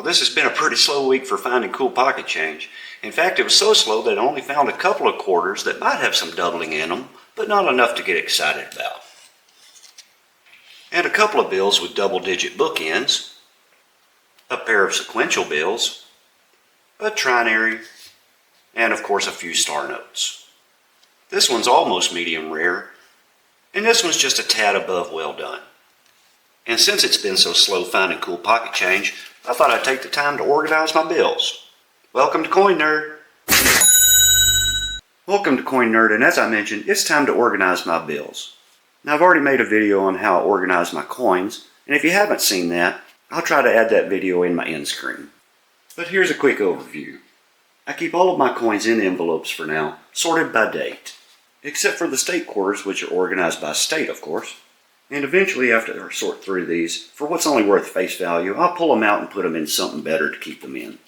this has been a pretty slow week for finding cool pocket change. In fact, it was so slow that I only found a couple of quarters that might have some doubling in them, but not enough to get excited about. And a couple of bills with double-digit bookends, a pair of sequential bills, a trinary, and of course a few star notes. This one's almost medium rare, and this one's just a tad above well done. And since it's been so slow finding cool pocket change, I thought I'd take the time to organize my bills. Welcome to Coin Nerd. Welcome to Coin Nerd, and as I mentioned, it's time to organize my bills. Now I've already made a video on how I organize my coins, and if you haven't seen that, I'll try to add that video in my end screen. But here's a quick overview. I keep all of my coins in envelopes for now, sorted by date. Except for the state quarters, which are organized by state, of course. And eventually, after I sort through these, for what's only worth face value, I'll pull them out and put them in something better to keep them in.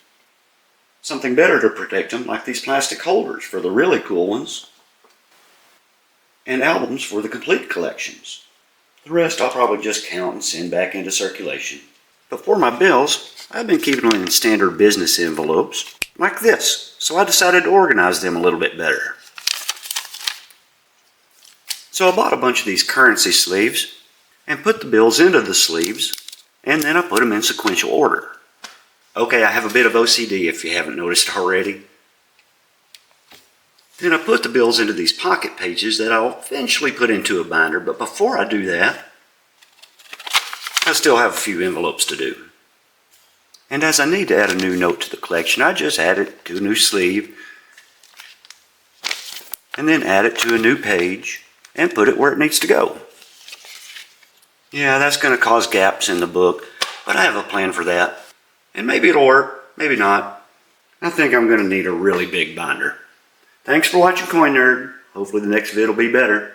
Something better to protect them, like these plastic holders for the really cool ones. And albums for the complete collections. The rest I'll probably just count and send back into circulation. But for my bills, I've been keeping them in standard business envelopes, like this, so I decided to organize them a little bit better. So I bought a bunch of these currency sleeves and put the bills into the sleeves, and then I put them in sequential order. Okay, I have a bit of OCD if you haven't noticed already. Then I put the bills into these pocket pages that I'll eventually put into a binder, but before I do that, I still have a few envelopes to do. And as I need to add a new note to the collection, I just add it to a new sleeve, and then add it to a new page, and put it where it needs to go. Yeah, that's going to cause gaps in the book, but I have a plan for that. And maybe it'll work, maybe not. I think I'm going to need a really big binder. Thanks for watching Coin Nerd. Hopefully the next vid will be better.